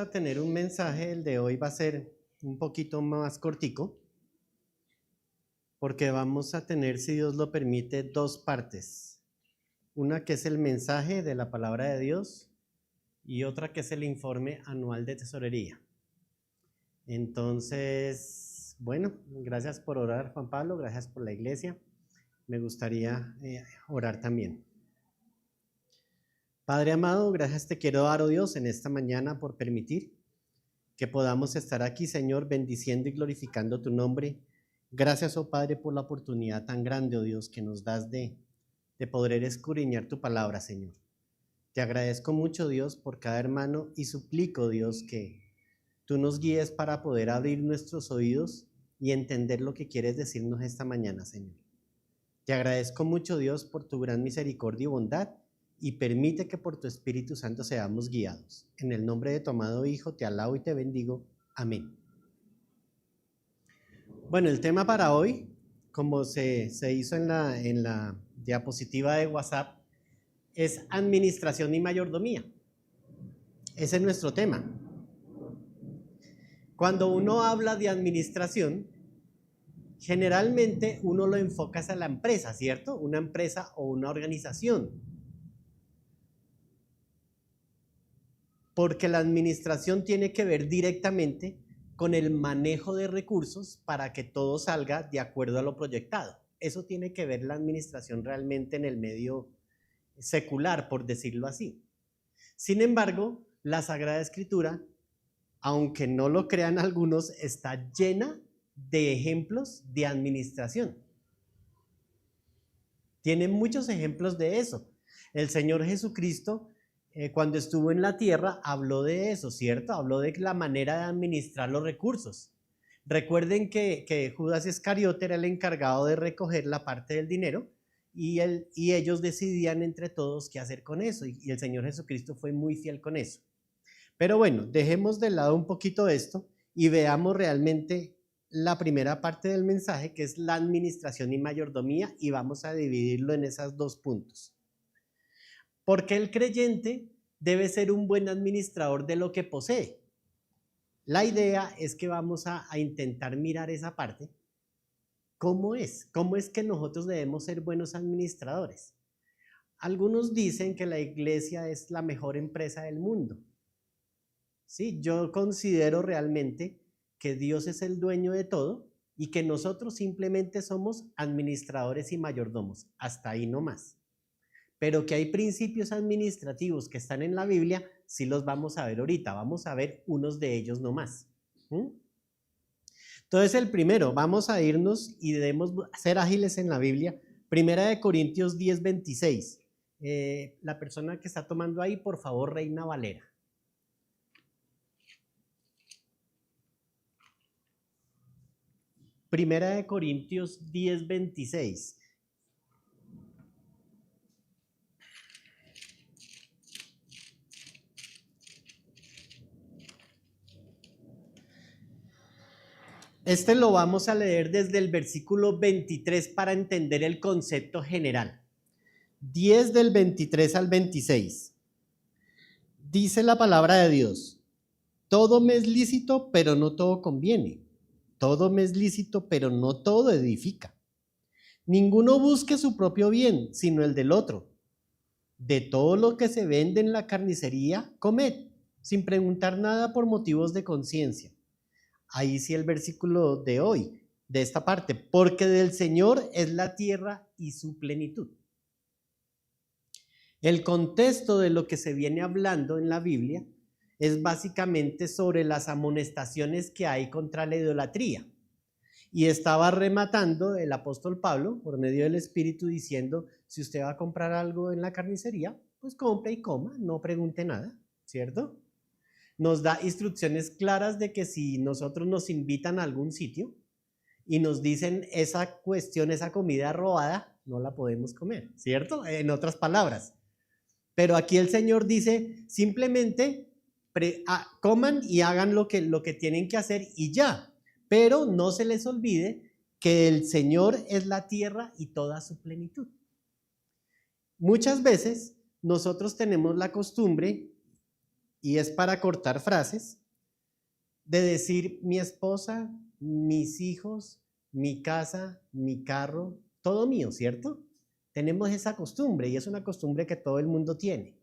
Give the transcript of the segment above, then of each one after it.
a tener un mensaje, el de hoy va a ser un poquito más cortico, porque vamos a tener, si Dios lo permite, dos partes. Una que es el mensaje de la palabra de Dios y otra que es el informe anual de tesorería. Entonces, bueno, gracias por orar, Juan Pablo, gracias por la iglesia. Me gustaría orar también. Padre amado, gracias te quiero dar, oh Dios, en esta mañana por permitir que podamos estar aquí, Señor, bendiciendo y glorificando tu nombre. Gracias, oh Padre, por la oportunidad tan grande, oh Dios, que nos das de poder escudriñar tu palabra, Señor. Te agradezco mucho, Dios, por cada hermano y suplico, Dios, que tú nos guíes para poder abrir nuestros oídos y entender lo que quieres decirnos esta mañana, Señor. Te agradezco mucho, Dios, por tu gran misericordia y bondad, y permite que por tu Espíritu Santo seamos guiados. En el nombre de tu amado Hijo, te alabo y te bendigo. Amén. Bueno, el tema para hoy, como se hizo en la diapositiva de WhatsApp, es administración y mayordomía. Ese es nuestro tema. Cuando uno habla de administración, generalmente uno lo enfoca a la empresa, ¿cierto? Una empresa o una organización. Porque la administración tiene que ver directamente con el manejo de recursos para que todo salga de acuerdo a lo proyectado. Eso tiene que ver la administración realmente en el medio secular, por decirlo así. Sin embargo, la Sagrada Escritura, aunque no lo crean algunos, está llena de ejemplos de administración. Tiene muchos ejemplos de eso. El Señor Jesucristo, cuando estuvo en la tierra, habló de eso, ¿cierto? Habló de la manera de administrar los recursos. Recuerden que Judas Iscariote era el encargado de recoger la parte del dinero y ellos decidían entre todos qué hacer con eso, y el Señor Jesucristo fue muy fiel con eso. Pero bueno, dejemos de lado un poquito esto y veamos realmente la primera parte del mensaje, que es la administración y mayordomía, y vamos a dividirlo en esos dos puntos. Porque el creyente debe ser un buen administrador de lo que posee. La idea es que vamos a intentar mirar esa parte. ¿Cómo es? ¿Cómo es que nosotros debemos ser buenos administradores? Algunos dicen que la iglesia es la mejor empresa del mundo. Sí, yo considero realmente que Dios es el dueño de todo y que nosotros simplemente somos administradores y mayordomos. Hasta ahí no más. Pero que hay principios administrativos que están en la Biblia, sí los vamos a ver ahorita. Vamos a ver unos de ellos nomás. Entonces el primero, vamos a irnos y debemos ser ágiles en la Biblia. Primera de Corintios 10:26. La persona que está tomando ahí, por favor, Reina Valera. Primera de Corintios 10:26. Este lo vamos a leer desde el versículo 23 para entender el concepto general. 10 del 23 al 26. Dice la palabra de Dios: todo me es lícito, pero no todo conviene. Todo me es lícito, pero no todo edifica. Ninguno busque su propio bien, sino el del otro. De todo lo que se vende en la carnicería, comed, sin preguntar nada por motivos de conciencia. Ahí sí el versículo de hoy, de esta parte, porque del Señor es la tierra y su plenitud. El contexto de lo que se viene hablando en la Biblia es básicamente sobre las amonestaciones que hay contra la idolatría. Y estaba rematando el apóstol Pablo por medio del Espíritu diciendo: si usted va a comprar algo en la carnicería, pues compre y coma, no pregunte nada, ¿cierto? Nos da instrucciones claras de que si nosotros nos invitan a algún sitio y nos dicen esa cuestión, esa comida robada, no la podemos comer, ¿cierto? En otras palabras. Pero aquí el Señor dice simplemente coman y hagan lo que tienen que hacer y ya. Pero no se les olvide que el Señor es la tierra y toda su plenitud. Muchas veces nosotros tenemos la costumbre y es para cortar frases, de decir mi esposa, mis hijos, mi casa, mi carro, todo mío, ¿cierto? Tenemos esa costumbre y es una costumbre que todo el mundo tiene.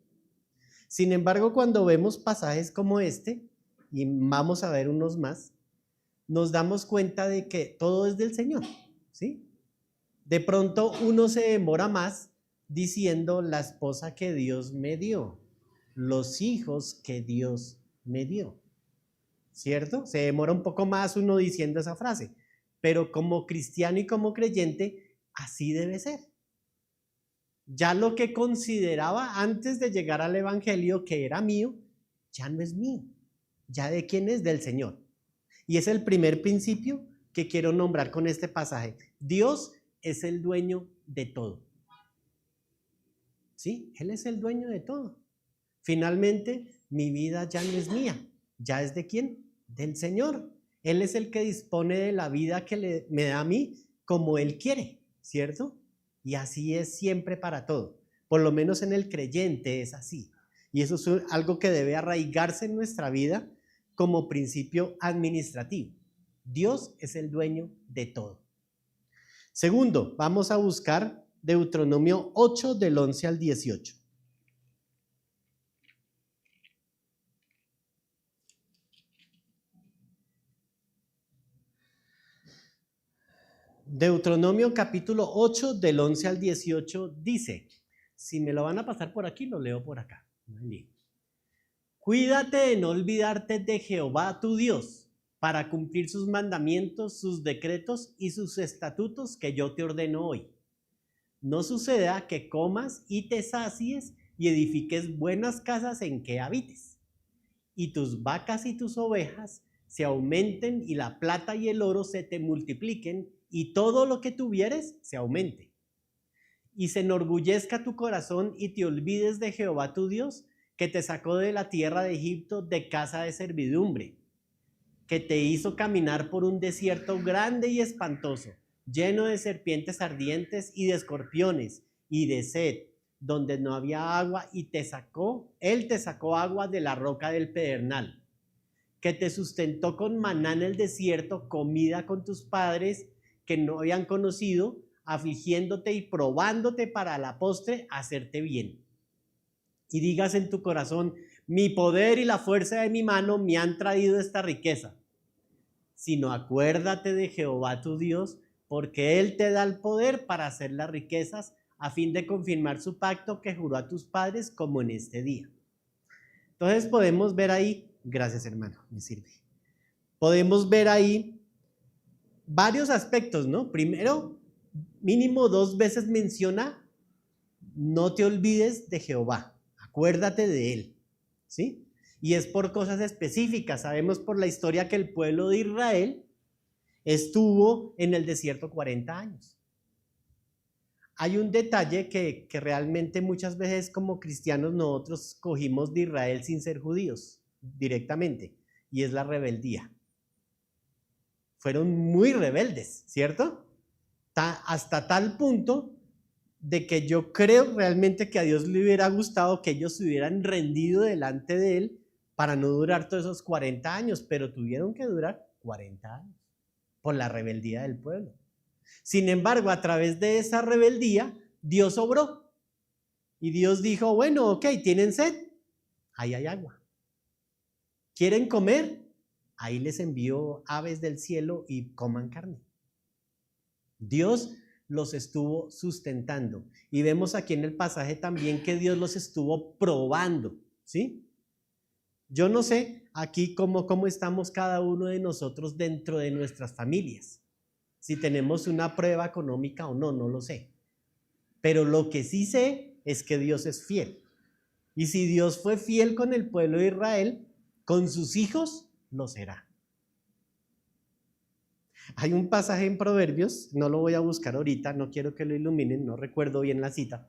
Sin embargo, cuando vemos pasajes como este, y vamos a ver unos más, nos damos cuenta de que todo es del Señor, ¿sí? De pronto uno se demora más diciendo la esposa que Dios me dio, los hijos que Dios me dio, ¿cierto? Se demora un poco más uno diciendo esa frase, pero como cristiano y como creyente, así debe ser. Ya lo que consideraba antes de llegar al evangelio que era mío, ya no es mío. ¿Ya de quién es? Del Señor. Y es el primer principio que quiero nombrar con este pasaje. Dios es el dueño de todo. ¿Sí? Él es el dueño de todo. Finalmente, mi vida ya no es mía. ¿Ya es de quién? Del Señor. Él es el que dispone de la vida que me da a mí como Él quiere, ¿cierto? Y así es siempre para todo. Por lo menos en el creyente es así. Y eso es algo que debe arraigarse en nuestra vida como principio administrativo. Dios es el dueño de todo. Segundo, vamos a buscar Deuteronomio 8 del 11 al 18. Deuteronomio capítulo 8 del 11 al 18 dice, si me lo van a pasar por aquí, lo leo por acá. Cuídate de no olvidarte de Jehová tu Dios para cumplir sus mandamientos, sus decretos y sus estatutos que yo te ordeno hoy. No suceda que comas y te sacies y edifiques buenas casas en que habites, y tus vacas y tus ovejas se aumenten y la plata y el oro se te multipliquen y todo lo que tuvieres se aumente. Y se enorgullezca tu corazón y te olvides de Jehová tu Dios, que te sacó de la tierra de Egipto de casa de servidumbre, que te hizo caminar por un desierto grande y espantoso, lleno de serpientes ardientes y de escorpiones y de sed, donde no había agua, y él te sacó agua de la roca del pedernal, que te sustentó con maná en el desierto, comida con tus padres que no habían conocido, afligiéndote y probándote para la postre hacerte bien. Y digas en tu corazón, mi poder y la fuerza de mi mano me han traído esta riqueza. Sino acuérdate de Jehová tu Dios, porque Él te da el poder para hacer las riquezas, a fin de confirmar su pacto que juró a tus padres, como en este día. Entonces podemos ver ahí, gracias hermano, me sirve. Podemos ver ahí varios aspectos, ¿no? Primero, mínimo 2 veces menciona, no te olvides de Jehová, acuérdate de Él, ¿sí? Y es por cosas específicas. Sabemos por la historia que el pueblo de Israel estuvo en el desierto 40 años. Hay un detalle que realmente muchas veces como cristianos nosotros cogimos de Israel sin ser judíos directamente, y es la rebeldía. Fueron muy rebeldes, ¿cierto? Hasta tal punto de que yo creo realmente que a Dios le hubiera gustado que ellos se hubieran rendido delante de Él para no durar todos esos 40 años, pero tuvieron que durar 40 años por la rebeldía del pueblo. Sin embargo, a través de esa rebeldía, Dios obró. Y Dios dijo, bueno, ok, ¿tienen sed? Ahí hay agua. ¿Quieren comer? Ahí les envió aves del cielo y coman carne. Dios los estuvo sustentando. Y vemos aquí en el pasaje también que Dios los estuvo probando, ¿sí? Yo no sé aquí cómo estamos cada uno de nosotros dentro de nuestras familias. Si tenemos una prueba económica o no, no lo sé. Pero lo que sí sé es que Dios es fiel. Y si Dios fue fiel con el pueblo de Israel, con sus hijos lo será. Hay un pasaje en Proverbios, no lo voy a buscar ahorita, no quiero que lo iluminen, no recuerdo bien la cita,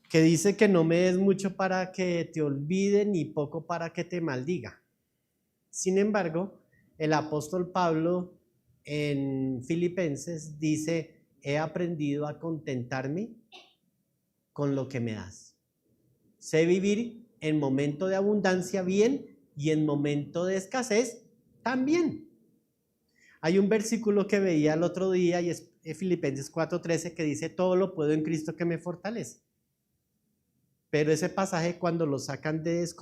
que dice que no me des mucho para que te olvide, ni poco para que te maldiga. Sin embargo, el apóstol Pablo en Filipenses dice, he aprendido a contentarme con lo que me das. Sé vivir en momento de abundancia bien y en momento de escasez también. Hay un versículo que veía el otro día y es Filipenses 4:13 que dice: todo lo puedo en Cristo que me fortalece. Pero ese pasaje, cuando lo sacan del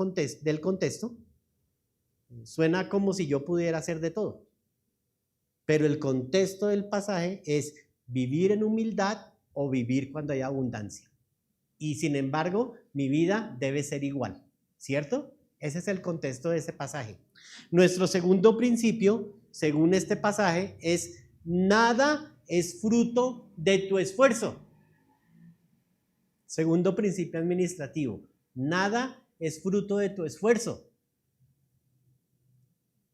contexto, suena como si yo pudiera hacer de todo. Pero el contexto del pasaje es vivir en humildad o vivir cuando hay abundancia. Y sin embargo, mi vida debe ser igual, ¿cierto? Ese es el contexto de ese pasaje. Nuestro segundo principio, según este pasaje, es: nada es fruto de tu esfuerzo. Segundo principio administrativo: nada es fruto de tu esfuerzo.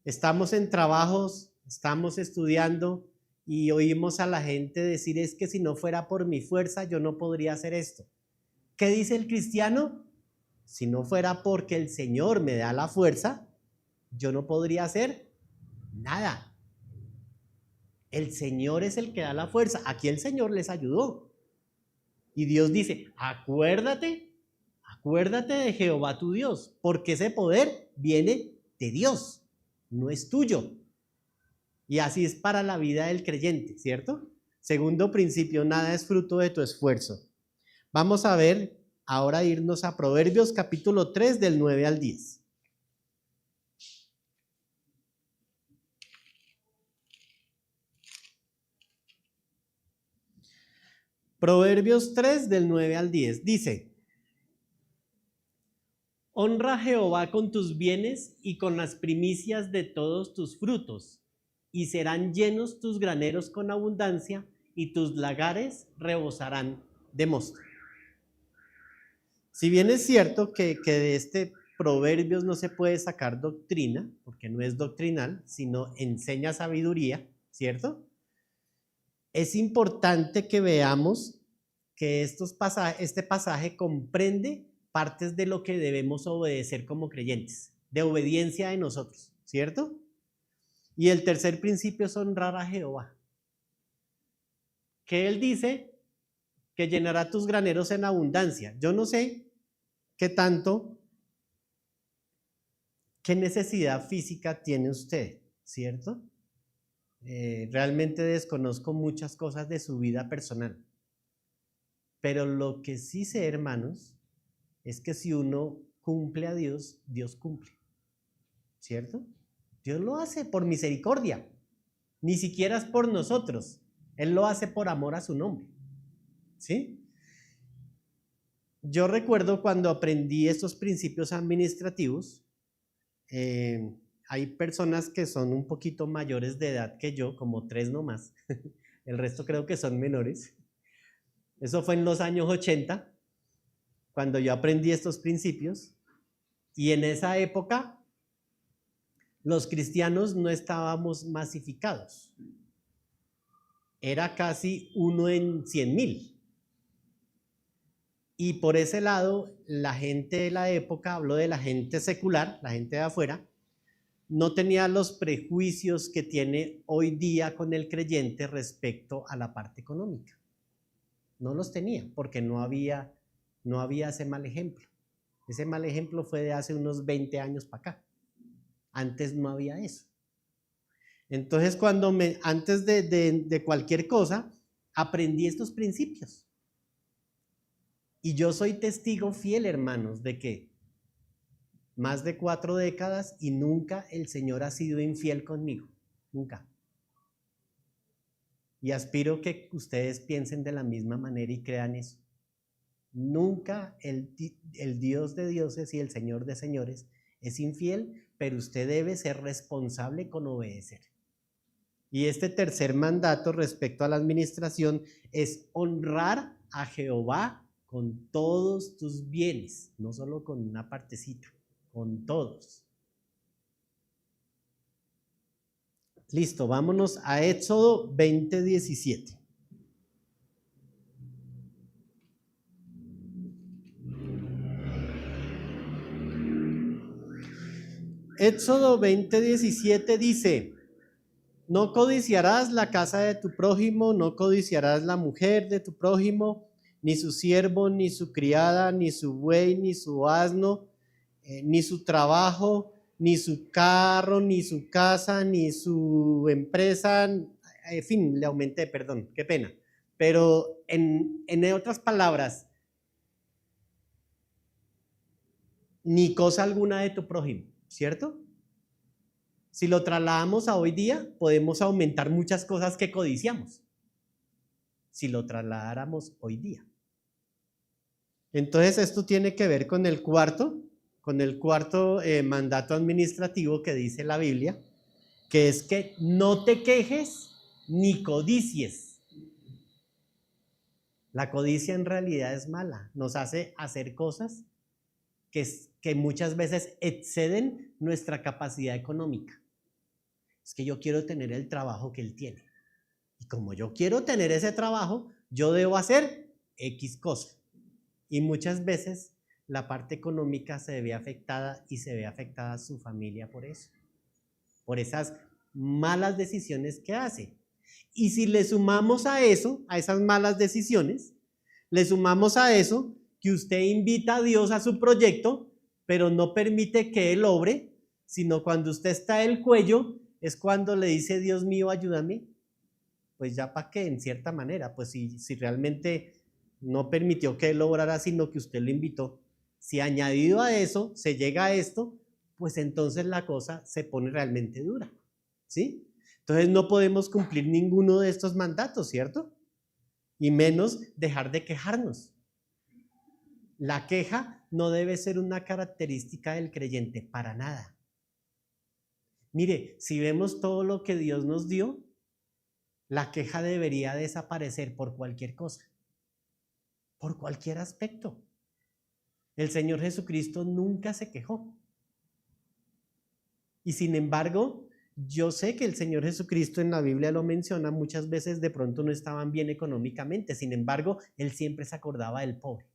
Estamos en trabajos, estamos estudiando y oímos a la gente decir: es que si no fuera por mi fuerza yo no podría hacer esto. ¿Qué dice el cristiano? Si no fuera porque el Señor me da la fuerza, yo no podría hacer nada. El Señor es el que da la fuerza. Aquí el Señor les ayudó. Y Dios dice: acuérdate de Jehová tu Dios, porque ese poder viene de Dios, no es tuyo. Y así es para la vida del creyente, ¿cierto? Segundo principio: nada es fruto de tu esfuerzo. Vamos a ver, ahora irnos a Proverbios capítulo 3 del 9 al 10. Proverbios 3 del 9 al 10 dice: honra a Jehová con tus bienes y con las primicias de todos tus frutos, y serán llenos tus graneros con abundancia, y tus lagares rebosarán de mosto. Si bien es cierto que de este Proverbios no se puede sacar doctrina, porque no es doctrinal, sino enseña sabiduría, ¿cierto? Es importante que veamos que este pasaje comprende partes de lo que debemos obedecer como creyentes, de obediencia de nosotros, ¿cierto? Y el tercer principio es honrar a Jehová, que Él dice que llenará tus graneros en abundancia. Yo no sé qué necesidad física tiene usted, ¿cierto? Realmente desconozco muchas cosas de su vida personal, pero lo que sí sé, hermanos, es que si uno cumple a Dios, Dios cumple, ¿cierto? Dios lo hace por misericordia, ni siquiera es por nosotros, Él lo hace por amor a su nombre, ¿sí? Yo recuerdo cuando aprendí estos principios administrativos, hay personas que son un poquito mayores de edad que yo, como 3 nomás, el resto creo que son menores. Eso fue en los años 80, cuando yo aprendí estos principios, y en esa época los cristianos no estábamos masificados. Era casi 1 en 100,000. Y por ese lado, la gente de la época, hablo de la gente secular, la gente de afuera, no tenía los prejuicios que tiene hoy día con el creyente respecto a la parte económica. No los tenía, porque no había ese mal ejemplo. Ese mal ejemplo fue de hace unos 20 años para acá. Antes no había eso. Entonces, antes de cualquier cosa, aprendí estos principios. Y yo soy testigo fiel, hermanos, de que más de 4 décadas y nunca el Señor ha sido infiel conmigo. Nunca. Y aspiro que ustedes piensen de la misma manera y crean eso. Nunca el Dios de dioses y el Señor de señores es infiel, pero usted debe ser responsable con obedecer. Y este tercer mandato respecto a la administración es honrar a Jehová con todos tus bienes, no solo con una partecita, con todos. Listo, vámonos a Éxodo 20:17. Éxodo 20:17 dice: no codiciarás la casa de tu prójimo, no codiciarás la mujer de tu prójimo, ni su siervo, ni su criada, ni su buey, ni su asno, ni su trabajo, ni su carro, ni su casa, ni su empresa, en fin, le aumenté, perdón, qué pena. Pero en otras palabras, ni cosa alguna de tu prójimo, ¿cierto? Si lo trasladamos a hoy día, podemos aumentar muchas cosas que codiciamos. Si lo trasladáramos hoy día. Entonces esto tiene que ver con el cuarto mandato administrativo que dice la Biblia, que es que no te quejes ni codicies. La codicia en realidad es mala, nos hace hacer cosas que muchas veces exceden nuestra capacidad económica. Es que yo quiero tener el trabajo que él tiene. Y como yo quiero tener ese trabajo, yo debo hacer X cosa. Y muchas veces la parte económica se ve afectada y se ve afectada su familia por eso. Por esas malas decisiones que hace. Y si le sumamos a eso, a esas malas decisiones, le sumamos a eso que usted invita a Dios a su proyecto, pero no permite que Él obre, sino cuando usted está del cuello, es cuando le dice, Dios mío, ayúdame. Pues ya para qué, en cierta manera, pues si realmente no permitió que Él obrara, sino que usted lo invitó. Si añadido a eso se llega a esto, pues entonces la cosa se pone realmente dura, ¿sí? Entonces no podemos cumplir ninguno de estos mandatos, ¿cierto? Y menos dejar de quejarnos. La queja no debe ser una característica del creyente, para nada. Mire, si vemos todo lo que Dios nos dio, la queja debería desaparecer por cualquier cosa, por cualquier aspecto. El Señor Jesucristo nunca se quejó. Y sin embargo, yo sé que el Señor Jesucristo en la Biblia lo menciona, muchas veces de pronto no estaban bien económicamente, sin embargo, Él siempre se acordaba del pobre.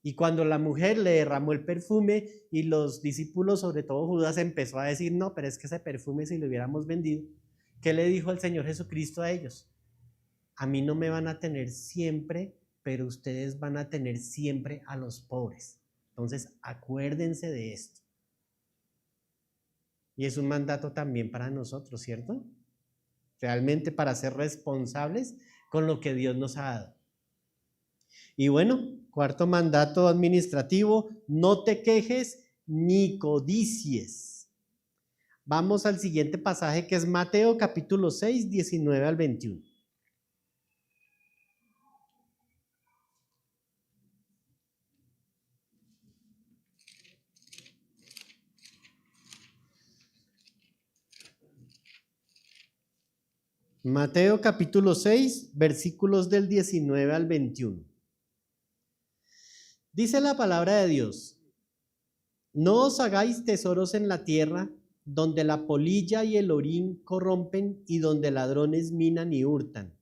Y cuando la mujer le derramó el perfume y los discípulos, sobre todo Judas, empezó a decir, no, pero es que ese perfume si lo hubiéramos vendido, ¿qué le dijo el Señor Jesucristo a ellos? A mí no me van a tener siempre, pero ustedes van a tener siempre a los pobres. Entonces, acuérdense de esto. Y es un mandato también para nosotros, ¿cierto? Realmente para ser responsables con lo que Dios nos ha dado. Y bueno, cuarto mandato administrativo, no te quejes ni codicies. Vamos al siguiente pasaje que es Mateo capítulo 6, 19 al 21. Mateo capítulo 6, versículos del 19 al 21. Dice la palabra de Dios, no os hagáis tesoros en la tierra, donde la polilla y el orín corrompen y donde ladrones minan y hurtan,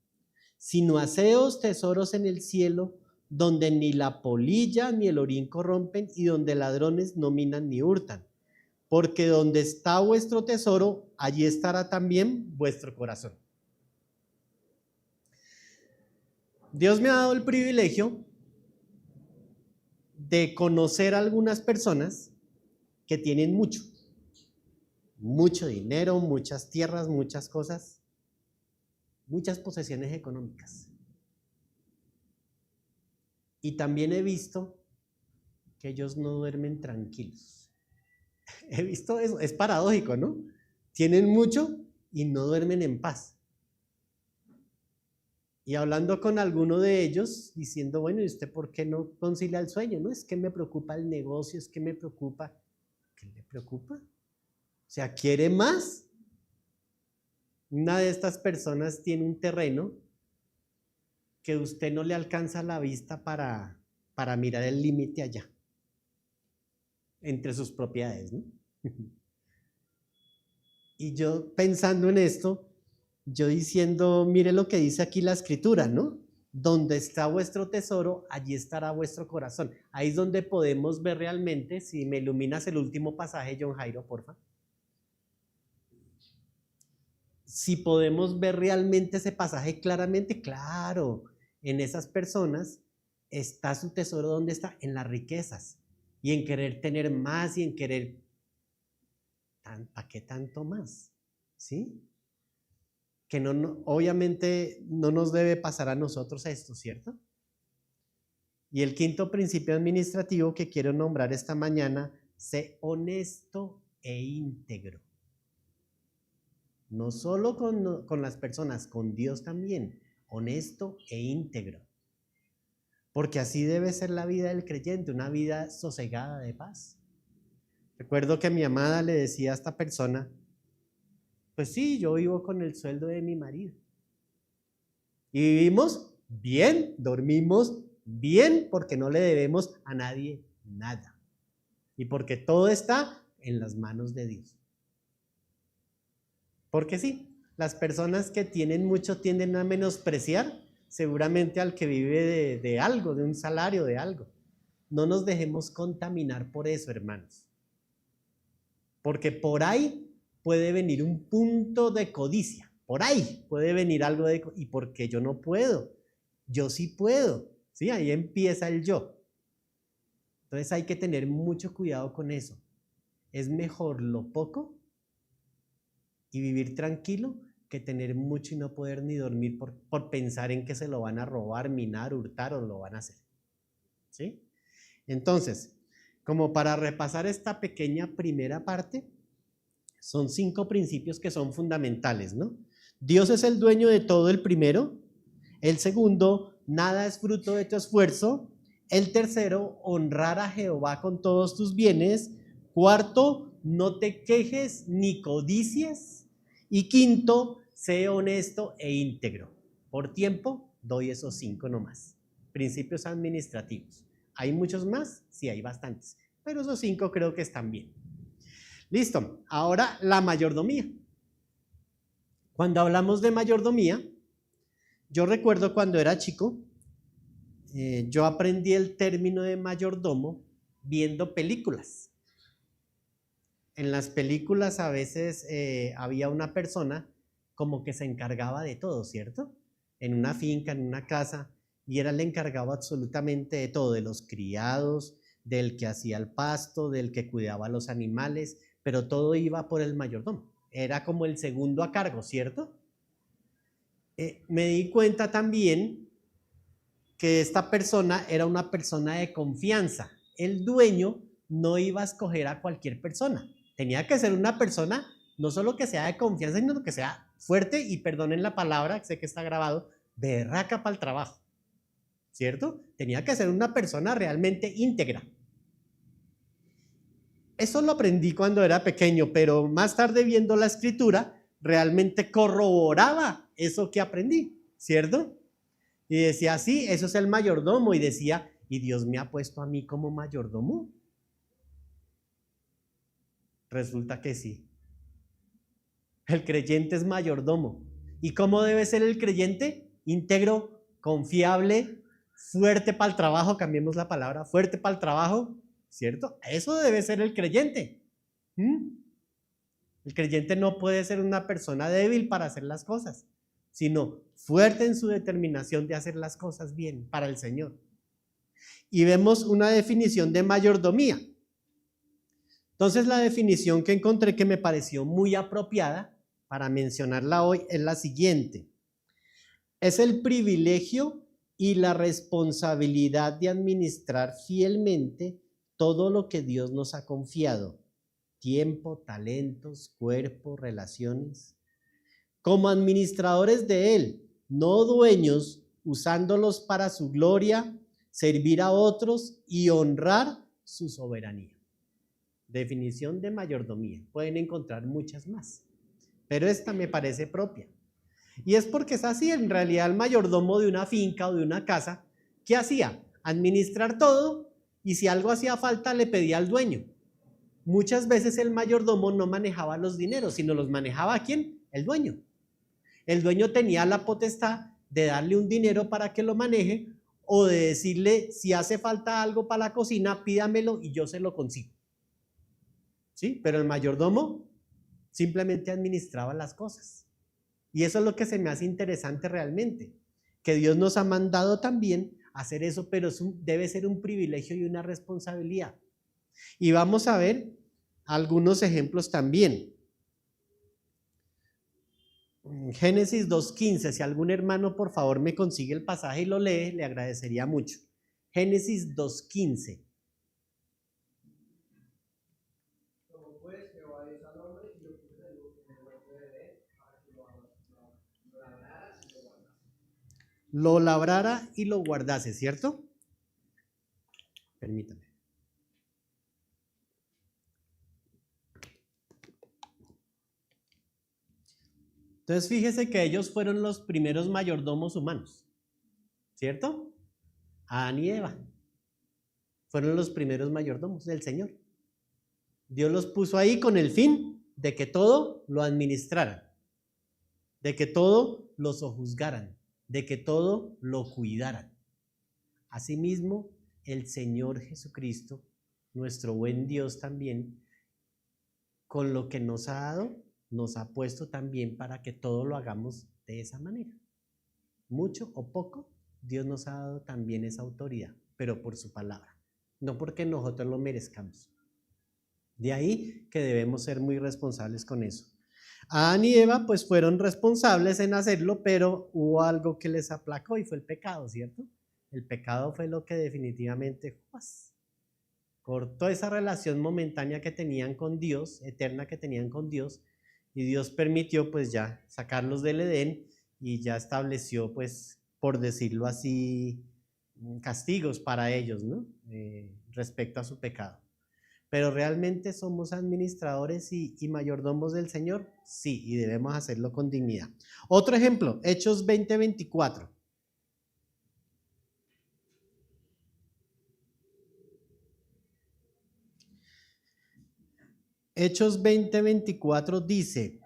sino haceos tesoros en el cielo, donde ni la polilla ni el orín corrompen y donde ladrones no minan ni hurtan. Porque donde está vuestro tesoro, allí estará también vuestro corazón. Dios me ha dado el privilegio de conocer a algunas personas que tienen mucho dinero, muchas tierras, muchas cosas, muchas posesiones económicas. Y también he visto que ellos no duermen tranquilos. He visto eso, es paradójico, ¿no? Tienen mucho y no duermen en paz. Y hablando con alguno de ellos, diciendo, bueno, ¿y usted por qué no concilia el sueño? No, es que me preocupa el negocio, es que me preocupa. ¿Qué le preocupa? O sea, ¿quiere más? Una de estas personas tiene un terreno que usted no le alcanza la vista para mirar el límite allá, entre sus propiedades, ¿no? Y yo pensando en esto, yo diciendo, mire lo que dice aquí la escritura, ¿no? Donde está vuestro tesoro, allí estará vuestro corazón. Ahí es donde podemos ver realmente, si me iluminas el último pasaje, John Jairo, porfa. Si podemos ver realmente ese pasaje claramente, claro, en esas personas está su tesoro, ¿dónde está? En las riquezas. y en querer tener más y en querer, ¿para qué tanto más? ¿Sí? Que obviamente no nos debe pasar a nosotros esto, ¿cierto? Y el quinto principio administrativo que quiero nombrar esta mañana, sé honesto e íntegro. No solo con las personas, con Dios también, honesto e íntegro. Porque así debe ser la vida del creyente, una vida sosegada de paz. Recuerdo que mi amada le decía a esta persona, pues sí, yo vivo con el sueldo de mi marido. Y vivimos bien, dormimos bien, porque no le debemos a nadie nada. Y porque todo está en las manos de Dios. Porque sí, las personas que tienen mucho tienden a menospreciar seguramente al que vive de algo, de un salario, de algo. No nos dejemos contaminar por eso, hermanos. Porque por ahí puede venir un punto de codicia. Por ahí puede venir algo de... ¿Y por qué yo no puedo? Yo sí puedo. ¿Sí? Ahí empieza el yo. Entonces hay que tener mucho cuidado con eso. Es mejor lo poco y vivir tranquilo que tener mucho y no poder ni dormir por pensar en que se lo van a robar, minar, hurtar o lo van a hacer. ¿Sí? Entonces, como para repasar esta pequeña primera parte, son 5 principios que son fundamentales, ¿no? Dios es el dueño de todo, el primero. El segundo, nada es fruto de tu esfuerzo. El tercero, honrar a Jehová con todos tus bienes. Cuarto, no te quejes ni codicies. Y quinto, sé honesto e íntegro. Por tiempo, doy esos 5 nomás. Principios administrativos. ¿Hay muchos más? Sí, hay bastantes. Pero esos 5 creo que están bien. Listo. Ahora, la mayordomía. Cuando hablamos de mayordomía, yo recuerdo cuando era chico, yo aprendí el término de mayordomo viendo películas. En las películas a veces había una persona como que se encargaba de todo, ¿cierto? En una finca, en una casa, y era el encargado absolutamente de todo, de los criados, del que hacía el pasto, del que cuidaba a los animales, pero todo iba por el mayordomo. Era como el segundo a cargo, ¿cierto? Me di cuenta también que esta persona era una persona de confianza. El dueño no iba a escoger a cualquier persona. Tenía que ser una persona, no solo que sea de confianza, sino que sea fuerte, y perdonen la palabra, sé que está grabado, berraca para el trabajo, ¿cierto? Tenía que ser una persona realmente íntegra. Eso lo aprendí cuando era pequeño, pero más tarde viendo la escritura, realmente corroboraba eso que aprendí, ¿cierto? Y decía, sí, eso es el mayordomo. Y decía, ¿y Dios me ha puesto a mí como mayordomo? Resulta que sí. El creyente es mayordomo. ¿Y cómo debe ser el creyente? Íntegro, confiable, fuerte para el trabajo, cambiemos la palabra, fuerte para el trabajo, ¿cierto? Eso debe ser el creyente. El creyente no puede ser una persona débil para hacer las cosas, sino fuerte en su determinación de hacer las cosas bien para el Señor. Y vemos una definición de mayordomía. Entonces la definición que encontré que me pareció muy apropiada para mencionarla hoy es la siguiente. Es el privilegio y la responsabilidad de administrar fielmente todo lo que Dios nos ha confiado: tiempo, talentos, cuerpo, relaciones, como administradores de él, no dueños, usándolos para su gloria, servir a otros y honrar su soberanía. Definición de mayordomía. Pueden encontrar muchas más, pero esta me parece propia. Y es porque es así. En realidad, el mayordomo de una finca o de una casa, ¿qué hacía? Administrar todo, y si algo hacía falta le pedía al dueño. Muchas veces el mayordomo no manejaba los dineros, sino los manejaba ¿a quién? El dueño. El dueño tenía la potestad de darle un dinero para que lo maneje, o de decirle, si hace falta algo para la cocina, pídamelo y yo se lo consigo. ¿Sí? Pero el mayordomo simplemente administraba las cosas. Y eso es lo que se me hace interesante realmente, que Dios nos ha mandado también a hacer eso, pero debe ser un privilegio y una responsabilidad. Y vamos a ver algunos ejemplos también. Génesis 2:15, si algún hermano por favor me consigue el pasaje y lo lee, le agradecería mucho. Génesis 2:15. Lo labrara y lo guardase, ¿cierto? Permítame. Entonces fíjese que ellos fueron los primeros mayordomos humanos, ¿cierto? Adán y Eva fueron los primeros mayordomos del Señor. Dios los puso ahí con el fin de que todo lo administraran, de que todo lo sojuzgaran, de que todo lo cuidaran. Asimismo, el Señor Jesucristo, nuestro buen Dios también, con lo que nos ha dado, nos ha puesto también para que todo lo hagamos de esa manera. Mucho o poco, Dios nos ha dado también esa autoridad, pero por su palabra, no porque nosotros lo merezcamos. De ahí que debemos ser muy responsables con eso. Adán y Eva pues fueron responsables en hacerlo, pero hubo algo que les aplacó y fue el pecado, ¿cierto? El pecado fue lo que definitivamente cortó esa relación momentánea que tenían con Dios, eterna que tenían con Dios, y Dios permitió pues ya sacarlos del Edén y ya estableció pues, por decirlo así, castigos para ellos, ¿no? Respecto a su pecado. Pero ¿realmente somos administradores y mayordomos del Señor? Sí, y debemos hacerlo con dignidad. Otro ejemplo, Hechos 20:24. Hechos 20:24 dice: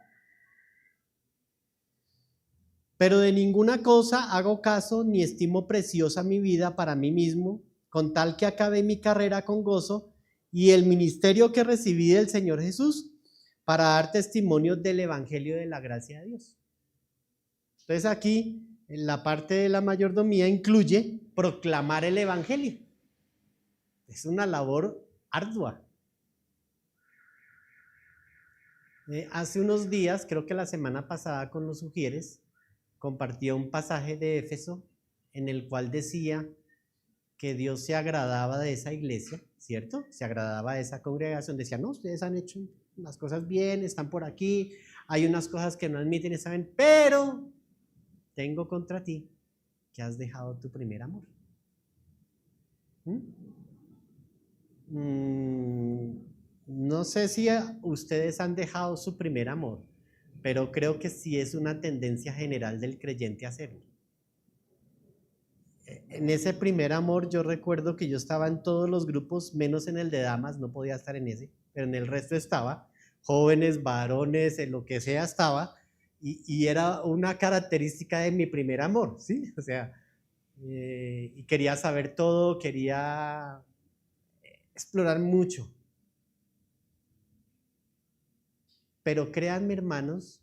pero de ninguna cosa hago caso ni estimo preciosa mi vida para mí mismo, con tal que acabe mi carrera con gozo y el ministerio que recibí del Señor Jesús para dar testimonio del evangelio de la gracia de Dios. Entonces aquí, en la parte de la mayordomía incluye proclamar el evangelio. Es una labor ardua. Hace unos días, creo que la semana pasada con los sugieres, compartía un pasaje de Éfeso en el cual decía que Dios se agradaba de esa iglesia, ¿cierto? Se agradaba de esa congregación. Decía, no, ustedes han hecho las cosas bien, están por aquí, hay unas cosas que no admiten y saben, pero tengo contra ti que has dejado tu primer amor. No sé si ustedes han dejado su primer amor, pero creo que sí es una tendencia general del creyente hacerlo. En ese primer amor yo recuerdo que yo estaba en todos los grupos, menos en el de damas, no podía estar en ese, pero en el resto estaba, jóvenes, varones, en lo que sea estaba, y era una característica de mi primer amor, ¿sí? O sea, y quería saber todo, quería explorar mucho. Pero créanme, hermanos,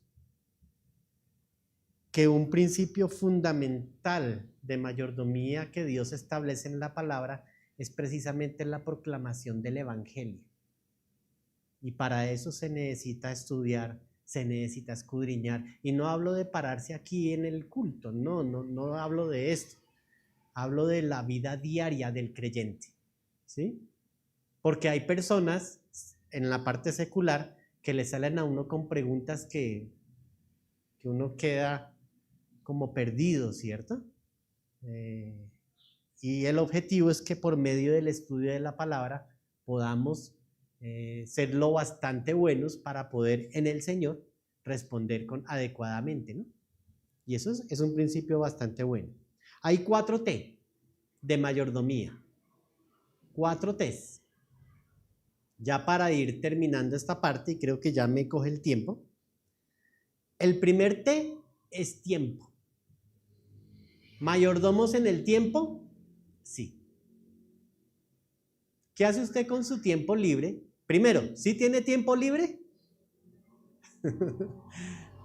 que un principio fundamental de mayordomía que Dios establece en la palabra es precisamente la proclamación del evangelio. Y para eso se necesita estudiar, se necesita escudriñar. Y no hablo de pararse aquí en el culto, no hablo de esto. Hablo de la vida diaria del creyente, ¿sí? Porque hay personas en la parte secular que le salen a uno con preguntas que uno queda como perdido, ¿cierto? Y el objetivo es que por medio del estudio de la palabra podamos ser lo bastante buenos para poder en el Señor responder adecuadamente, ¿no? Y eso es un principio bastante bueno. Hay 4 T de mayordomía. 4 T's. Ya para ir terminando esta parte, y creo que ya me coge el tiempo. El primer T es tiempo. ¿Mayordomos en el tiempo? Sí. ¿Qué hace usted con su tiempo libre? Primero, ¿sí tiene tiempo libre?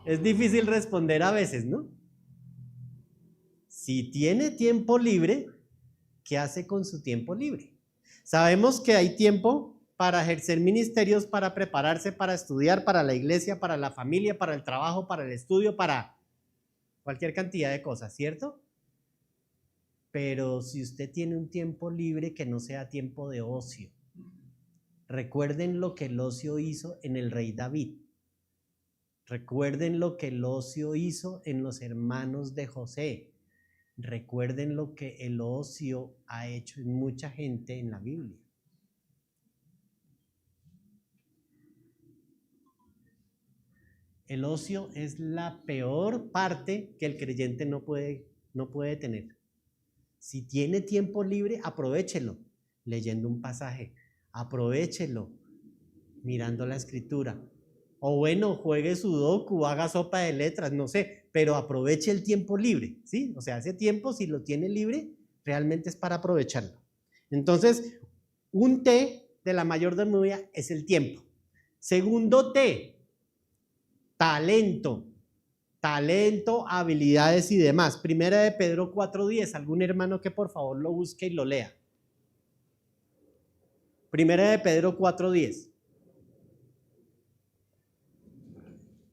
Es difícil responder a veces, ¿no? Si tiene tiempo libre, ¿qué hace con su tiempo libre? Sabemos que hay tiempo para ejercer ministerios, para prepararse, para estudiar, para la iglesia, para la familia, para el trabajo, para el estudio, para cualquier cantidad de cosas, ¿cierto? Pero si usted tiene un tiempo libre, que no sea tiempo de ocio. Recuerden lo que el ocio hizo en el rey David. Recuerden lo que el ocio hizo en los hermanos de José. Recuerden lo que el ocio ha hecho en mucha gente en la Biblia. El ocio es la peor parte que el creyente no puede tener. Si tiene tiempo libre, aprovéchelo leyendo un pasaje, aprovéchelo mirando la escritura. O bueno, juegue sudoku, haga sopa de letras, no sé, pero aproveche el tiempo libre, ¿sí? O sea, ese tiempo, si lo tiene libre, realmente es para aprovecharlo. Entonces, un T de la mayordomía es el tiempo. Segundo T, talento. Talento, habilidades y demás. Primera de Pedro 4:10. Algún hermano que por favor lo busque y lo lea. Primera de Pedro 4:10.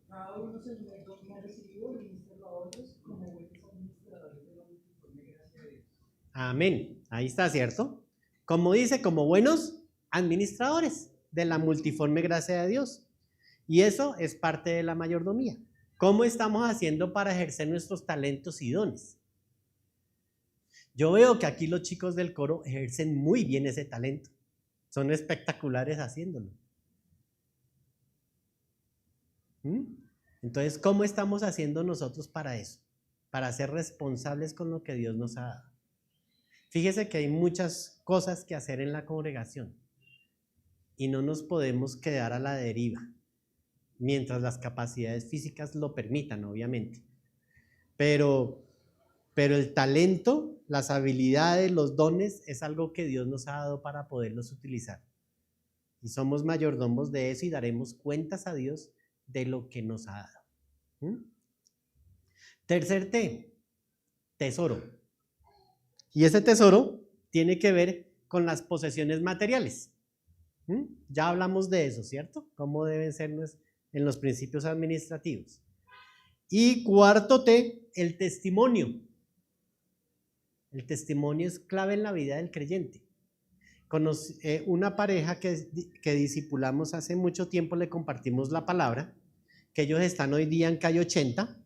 Cada uno según el don que ha recibido, ministra a otros como buenos administradores de la multiforme gracia de Dios. Amén. Ahí está, ¿cierto? Como dice, como buenos administradores de la multiforme gracia de Dios. Y eso es parte de la mayordomía. ¿Cómo estamos haciendo para ejercer nuestros talentos y dones? Yo veo que aquí los chicos del coro ejercen muy bien ese talento. Son espectaculares haciéndolo. Entonces, ¿cómo estamos haciendo nosotros para eso? Para ser responsables con lo que Dios nos ha dado. Fíjese que hay muchas cosas que hacer en la congregación y no nos podemos quedar a la deriva, mientras las capacidades físicas lo permitan, obviamente. Pero el talento, las habilidades, los dones, es algo que Dios nos ha dado para poderlos utilizar. Y somos mayordomos de eso y daremos cuentas a Dios de lo que nos ha dado. Tercer T, tesoro. Y ese tesoro tiene que ver con las posesiones materiales. Ya hablamos de eso, ¿cierto? Cómo deben ser en los principios administrativos. Y cuarto T, el testimonio. El testimonio es clave en la vida del creyente. Una pareja que discipulamos hace mucho tiempo, le compartimos la palabra, que ellos están hoy día en calle 80.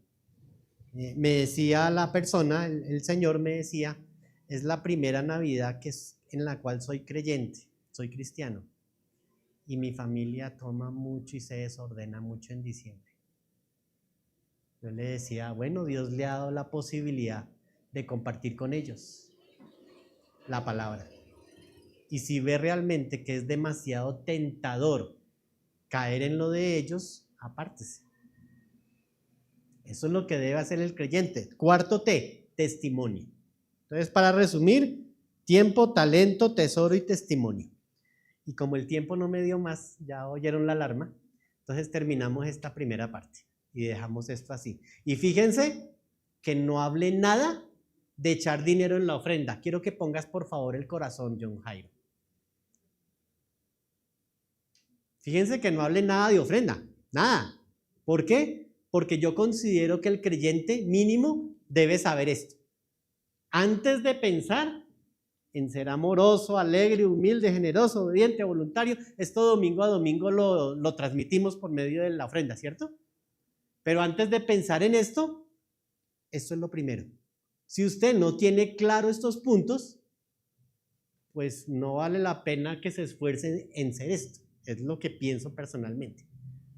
Me decía la persona, el señor me decía, es la primera Navidad en la cual soy creyente, soy cristiano. Y mi familia toma mucho y se desordena mucho en diciembre. Yo le decía, bueno, Dios le ha dado la posibilidad de compartir con ellos la palabra. Y si ve realmente que es demasiado tentador caer en lo de ellos, apártese. Eso es lo que debe hacer el creyente. Cuarto T, testimonio. Entonces, para resumir, tiempo, talento, tesoro y testimonio. Y como el tiempo no me dio más, ya oyeron la alarma, entonces terminamos esta primera parte y dejamos esto así. Y fíjense que no hable nada de echar dinero en la ofrenda. Quiero que pongas por favor el corazón, John Jairo. Fíjense que no hable nada de ofrenda, nada. ¿Por qué? Porque yo considero que el creyente mínimo debe saber esto. Antes de pensar en ser amoroso, alegre, humilde, generoso, obediente, voluntario, esto domingo a domingo lo transmitimos por medio de la ofrenda, ¿cierto? Pero antes de pensar en esto es lo primero. Si usted no tiene claro estos puntos, pues no vale la pena que se esfuerce en ser esto. Es lo que pienso personalmente.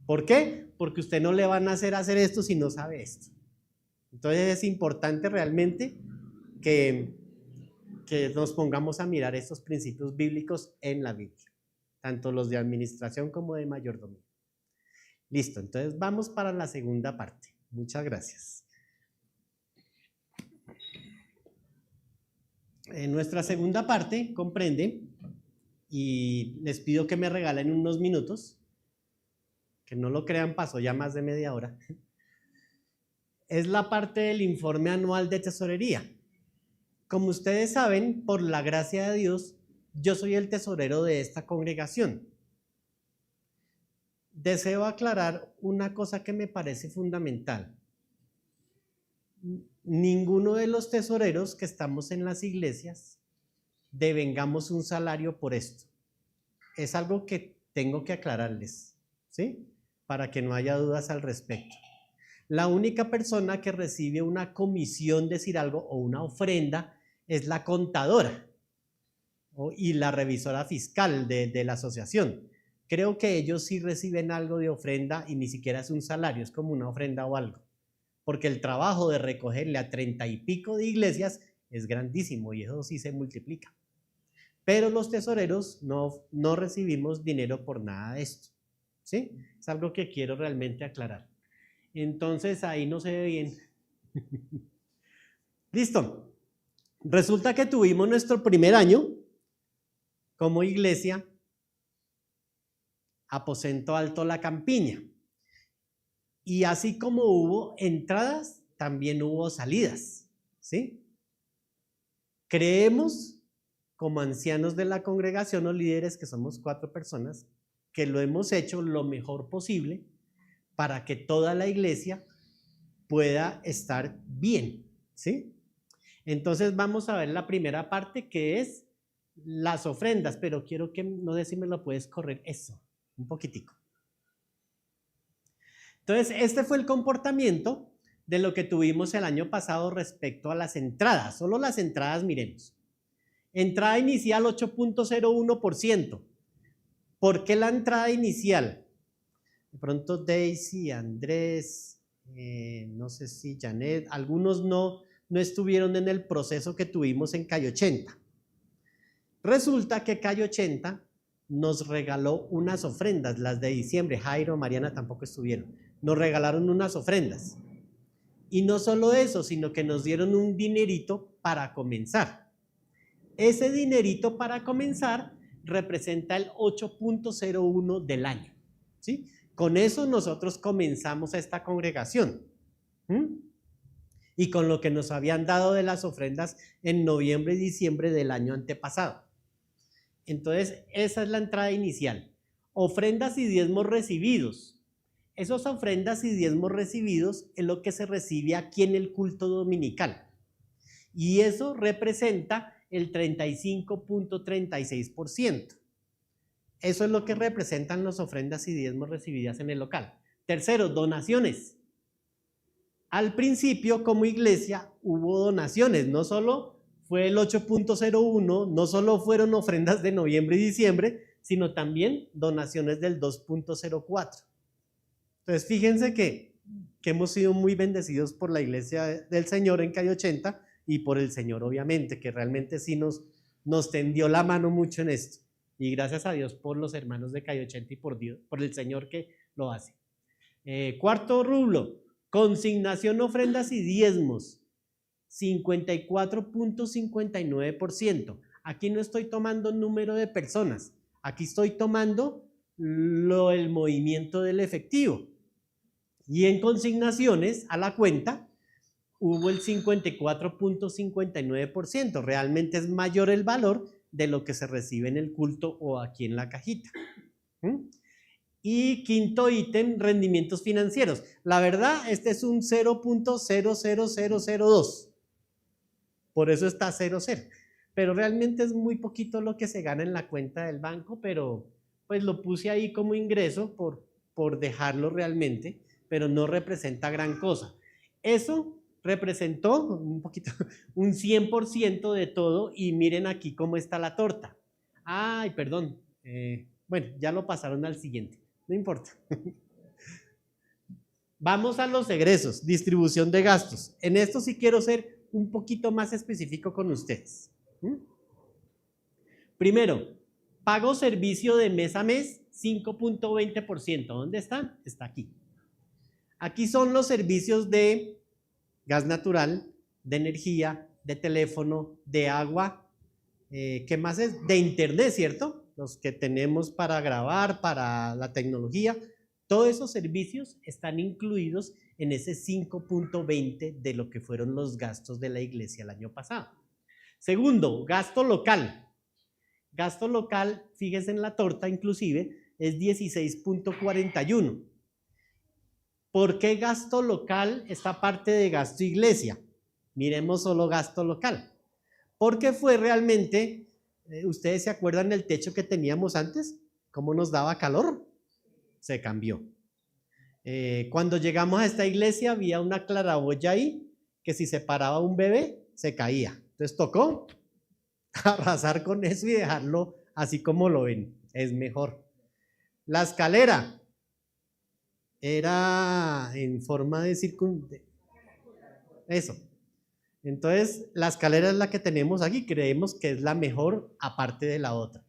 ¿Por qué? Porque usted no le van a hacer esto si no sabe esto. Entonces es importante realmente que nos pongamos a mirar estos principios bíblicos en la Biblia, tanto los de administración como de mayordomía. Listo, entonces vamos para la segunda parte. Muchas gracias. Nuestra segunda parte comprende, y les pido que me regalen unos minutos, que no lo crean, pasó ya más de media hora, es la parte del informe anual de tesorería. Como ustedes saben, por la gracia de Dios, yo soy el tesorero de esta congregación. deseo aclarar una cosa que me parece fundamental. Ninguno de los tesoreros que estamos en las iglesias devengamos un salario por esto. Es algo que tengo que aclararles, ¿sí? Para que no haya dudas al respecto. La única persona que recibe una comisión, decir algo, o una ofrenda, es la contadora y la revisora fiscal de la asociación. Creo que ellos sí reciben algo de ofrenda y ni siquiera es un salario, es como una ofrenda o algo. Porque el trabajo de recogerle a 30 y pico de iglesias es grandísimo y eso sí se multiplica. Pero los tesoreros no recibimos dinero por nada de esto, ¿sí? Es algo que quiero realmente aclarar. Entonces ahí no se ve bien. Listo. Resulta que tuvimos nuestro primer año como iglesia, Aposento Alto La Campiña. Y así como hubo entradas, también hubo salidas, ¿sí? Creemos, como ancianos de la congregación o líderes, que somos 4 personas, que lo hemos hecho lo mejor posible para que toda la iglesia pueda estar bien, ¿sí? Entonces vamos a ver la primera parte, que es las ofrendas, pero quiero que, no sé si me lo puedes correr eso, un poquitico. Entonces, este fue el comportamiento de lo que tuvimos el año pasado respecto a las entradas. Solo las entradas miremos. Entrada inicial 8.01%. ¿Por qué la entrada inicial? De pronto Daisy, Andrés, no sé si Janet, algunos no estuvieron en el proceso que tuvimos en Calle 80. Resulta que Calle 80 nos regaló unas ofrendas, las de diciembre. Jairo, Mariana tampoco estuvieron. Nos regalaron unas ofrendas. Y no solo eso, sino que nos dieron un dinerito para comenzar. Ese dinerito para comenzar representa el 8.01 del año, ¿sí? Con eso nosotros comenzamos esta congregación. Y con lo que nos habían dado de las ofrendas en noviembre y diciembre del año antepasado. Entonces, esa es la entrada inicial. Ofrendas y diezmos recibidos. Esas ofrendas y diezmos recibidos es lo que se recibe aquí en el culto dominical. Y eso representa el 35.36%. Eso es lo que representan las ofrendas y diezmos recibidas en el local. Tercero, donaciones. Al principio, como iglesia, hubo donaciones. No solo fue el 8.01, no solo fueron ofrendas de noviembre y diciembre, sino también donaciones del 2.04. Entonces, fíjense que hemos sido muy bendecidos por la iglesia del Señor en Calle 80 y por el Señor, obviamente, que realmente sí nos tendió la mano mucho en esto. Y gracias a Dios por los hermanos de Calle 80 y por Dios, por el Señor que lo hace. Cuarto rublo, consignación, ofrendas y diezmos, 54.59%. Aquí no estoy tomando número de personas, aquí estoy tomando el movimiento del efectivo. Y en consignaciones a la cuenta hubo el 54.59%. Realmente es mayor el valor de lo que se recibe en el culto o aquí en la cajita. Y quinto ítem, rendimientos financieros. La verdad, este es un 0.00002. Por eso está 00. Pero realmente es muy poquito lo que se gana en la cuenta del banco, pero pues lo puse ahí como ingreso por dejarlo realmente, pero no representa gran cosa. Eso representó un poquito, un 100% de todo, y miren aquí cómo está la torta. Ay, perdón, bueno, ya lo pasaron al siguiente, no importa. Vamos a los egresos, distribución de gastos. En esto sí quiero ser un poquito más específico con ustedes. Primero, pago servicio de mes a mes, 5.20%. ¿Dónde está? Está aquí. Aquí son los servicios de gas natural, de energía, de teléfono, de agua, ¿qué más es? De internet, ¿cierto? Los que tenemos para grabar, para la tecnología. Todos esos servicios están incluidos en ese 5.20 de lo que fueron los gastos de la iglesia el año pasado. Segundo, gasto local. Gasto local, fíjense en la torta inclusive, es 16.41. ¿Por qué gasto local esta parte de gasto iglesia? Miremos solo gasto local. Porque fue realmente, ¿ustedes se acuerdan del techo que teníamos antes? ¿Cómo nos daba calor? Se cambió. Cuando llegamos a esta iglesia había una claraboya ahí que si se paraba un bebé se caía. Entonces tocó arrasar con eso y dejarlo así como lo ven. Es mejor. La escalera era en forma de eso. Entonces la escalera es la que tenemos aquí. Creemos que es la mejor aparte de la otra.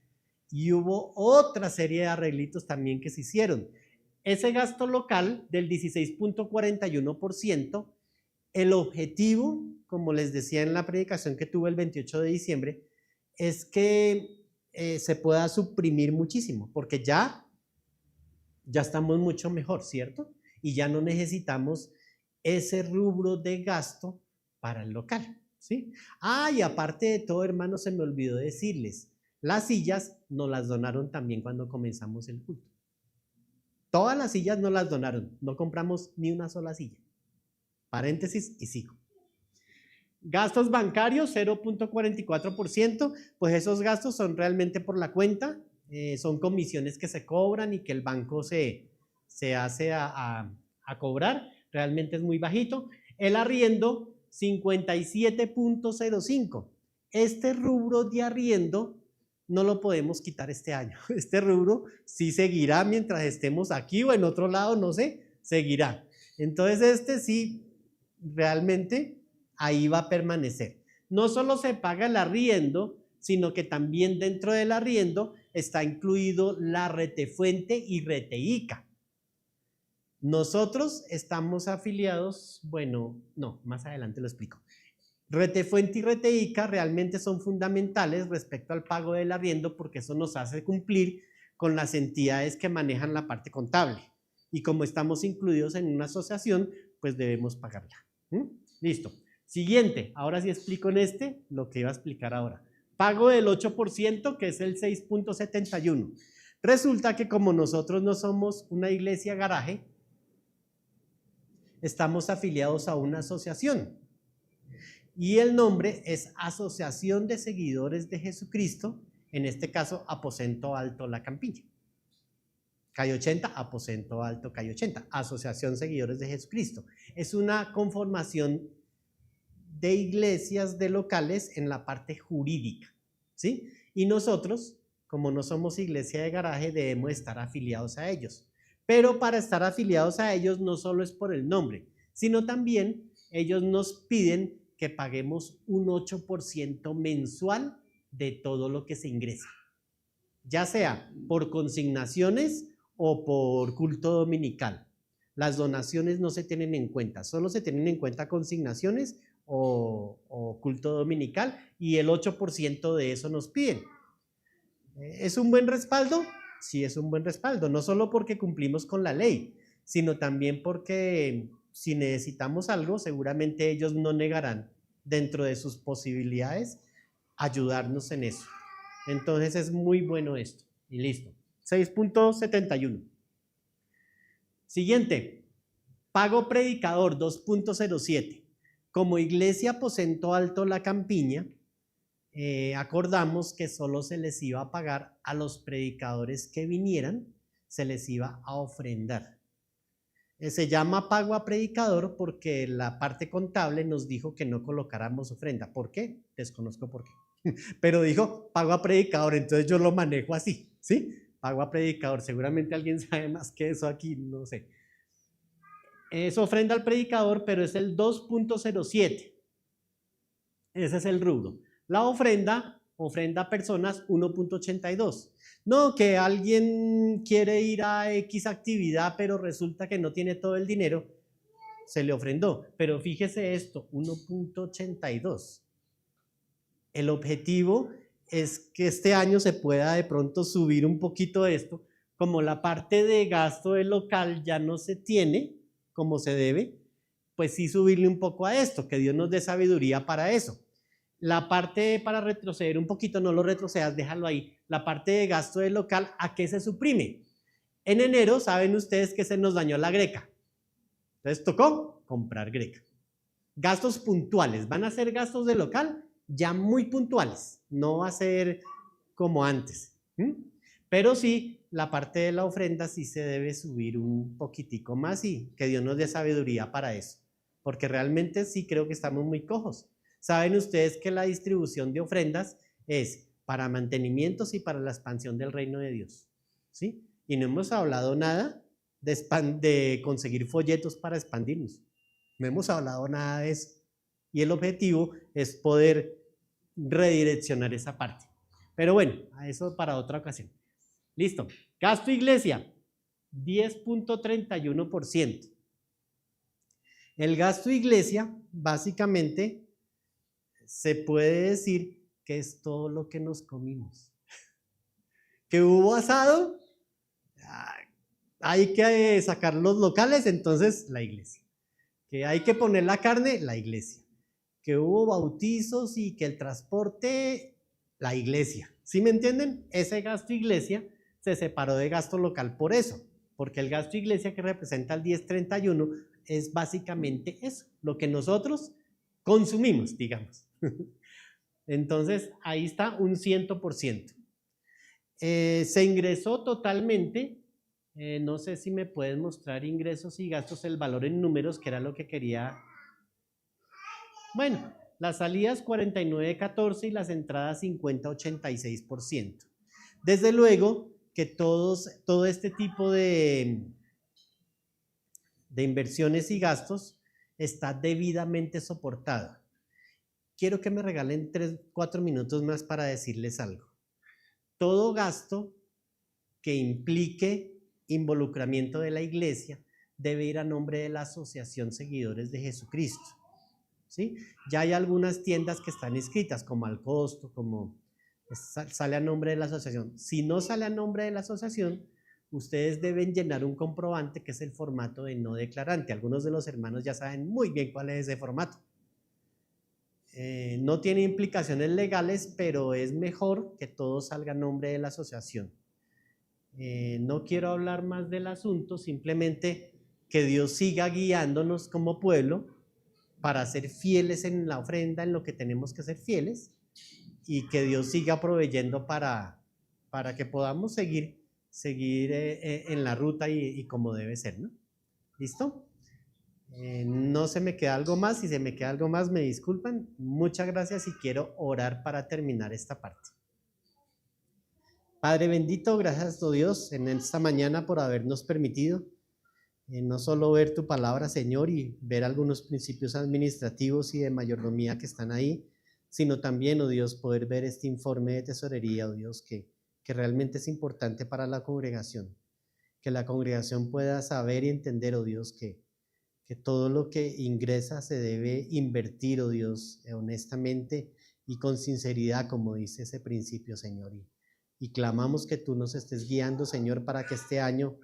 Y hubo otra serie de arreglitos también que se hicieron. Ese gasto local del 16.41%, el objetivo, como les decía en la predicación que tuve el 28 de diciembre, es que se pueda suprimir muchísimo, porque ya estamos mucho mejor, ¿cierto? Y ya no necesitamos ese rubro de gasto para el local, ¿sí? Y aparte de todo, hermanos, se me olvidó decirles, las sillas nos las donaron también cuando comenzamos el culto. Todas las sillas nos las donaron, no compramos ni una sola silla. Paréntesis y sigo. Gastos bancarios, 0.44%, pues esos gastos son realmente por la cuenta, son comisiones que se cobran y que el banco se hace a cobrar, realmente es muy bajito. El arriendo, 57.05. Este rubro de arriendo no lo podemos quitar este año. Este rubro sí seguirá mientras estemos aquí o en otro lado, no sé, seguirá. Entonces este sí, realmente ahí va a permanecer. No solo se paga el arriendo, sino que también dentro del arriendo está incluido la retefuente y reteica. Nosotros estamos afiliados, bueno, no, más adelante lo explico. Retefuente y reteica realmente son fundamentales respecto al pago del arriendo porque eso nos hace cumplir con las entidades que manejan la parte contable. Y como estamos incluidos en una asociación, pues debemos pagarla. Listo. Siguiente, ahora sí explico en lo que iba a explicar ahora. Pago del 8%, que es el 6.71. Resulta que como nosotros no somos una iglesia garaje, estamos afiliados a una asociación. Y el nombre es Asociación de Seguidores de Jesucristo, en este caso Aposento Alto La Campiña. Calle 80, Aposento Alto Calle 80, Asociación Seguidores de Jesucristo. Es una conformación de iglesias de locales en la parte jurídica, ¿sí? Y nosotros, como no somos iglesia de garaje, debemos estar afiliados a ellos. Pero para estar afiliados a ellos no solo es por el nombre, sino también ellos nos piden que paguemos un 8% mensual de todo lo que se ingresa, ya sea por consignaciones o por culto dominical. Las donaciones no se tienen en cuenta, solo se tienen en cuenta consignaciones o culto dominical y el 8% de eso nos piden. ¿Es un buen respaldo? Sí, es un buen respaldo, no solo porque cumplimos con la ley, sino también porque si necesitamos algo, seguramente ellos no negarán dentro de sus posibilidades ayudarnos en eso. Entonces es muy bueno esto. Y listo. 6.71. Siguiente. Pago predicador 2.07. Como Iglesia Aposento Alto La Campiña, acordamos que solo se les iba a pagar a los predicadores que vinieran, se les iba a ofrendar. Se llama pago a predicador porque la parte contable nos dijo que no colocáramos ofrenda. ¿Por qué? Desconozco por qué. Pero dijo pago a predicador, entonces yo lo manejo así, ¿sí? Pago a predicador. Seguramente alguien sabe más que eso aquí, no sé. Es ofrenda al predicador, pero es el 2.07. Ese es el rubro. La ofrenda a personas 1.82. No, que alguien quiere ir a X actividad, pero resulta que no tiene todo el dinero, se le ofrendó. Pero fíjese esto, 1.82. El objetivo es que este año se pueda de pronto subir un poquito esto, como la parte de gasto del local ya no se tiene como se debe, pues sí subirle un poco a esto, que Dios nos dé sabiduría para eso. La parte para retroceder un poquito, no lo retrocedas, déjalo ahí. La parte de gasto del local, ¿a qué se suprime? En enero, saben ustedes que se nos dañó la greca. Entonces tocó comprar greca. Gastos puntuales. Van a ser gastos de local ya muy puntuales. No va a ser como antes. Pero sí, la parte de la ofrenda sí se debe subir un poquitico más y que Dios nos dé sabiduría para eso. Porque realmente sí creo que estamos muy cojos. Saben ustedes que la distribución de ofrendas es para mantenimientos y para la expansión del reino de Dios. ¿Sí? Y no hemos hablado nada de conseguir folletos para expandirnos. No hemos hablado nada de eso. Y el objetivo es poder redireccionar esa parte. Pero bueno, a eso para otra ocasión. Listo. Gasto iglesia, 10.31%. El gasto iglesia, básicamente, se puede decir que es todo lo que nos comimos. Que hubo asado, hay que sacar los locales, entonces la iglesia. Que hay que poner la carne, la iglesia. Que hubo bautizos y que el transporte, la iglesia. ¿Sí me entienden? Ese gasto iglesia se separó de gasto local por eso, porque el gasto iglesia que representa el 10.31 es básicamente eso, lo que nosotros consumimos, digamos. Entonces, ahí está un 100%. Se ingresó totalmente, no sé si me puedes mostrar ingresos y gastos, el valor en números, que era lo que quería. Bueno, las salidas 49.14 y las entradas 50.86%. Desde luego que todo este tipo de inversiones y gastos está debidamente soportado. Quiero que me regalen 4 minutos más para decirles algo. Todo gasto que implique involucramiento de la iglesia debe ir a nombre de la Asociación Seguidores de Jesucristo. ¿Sí? Ya hay algunas tiendas que están inscritas, como al costo, como sale a nombre de la asociación. Si no sale a nombre de la asociación, ustedes deben llenar un comprobante que es el formato de no declarante. Algunos de los hermanos ya saben muy bien cuál es ese formato. No tiene implicaciones legales, pero es mejor que todo salga a nombre de la asociación. No quiero hablar más del asunto, simplemente que Dios siga guiándonos como pueblo para ser fieles en la ofrenda, en lo que tenemos que ser fieles, y que Dios siga proveyendo para que podamos seguir en la ruta y como debe ser, ¿no? ¿Listo? No se me queda algo más. Si se me queda algo más, me disculpan. Muchas gracias y quiero orar para terminar esta parte. Padre bendito, gracias a Dios en esta mañana por habernos permitido no solo ver tu palabra, Señor, y ver algunos principios administrativos y de mayordomía que están ahí, sino también, oh Dios, poder ver este informe de tesorería, oh Dios, que realmente es importante para la congregación. Que la congregación pueda saber y entender, oh Dios, que todo lo que ingresa se debe invertir, oh Dios, honestamente y con sinceridad, como dice ese principio, Señor. Y clamamos que tú nos estés guiando, Señor, para que este año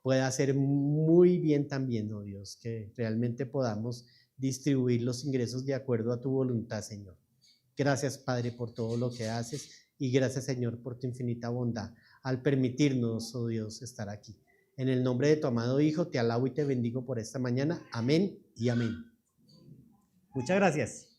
pueda ser muy bien también, oh Dios, que realmente podamos distribuir los ingresos de acuerdo a tu voluntad, Señor. Gracias, Padre, por todo lo que haces y gracias, Señor, por tu infinita bondad al permitirnos, oh Dios, estar aquí. En el nombre de tu amado Hijo, te alabo y te bendigo por esta mañana. Amén y amén. Muchas gracias.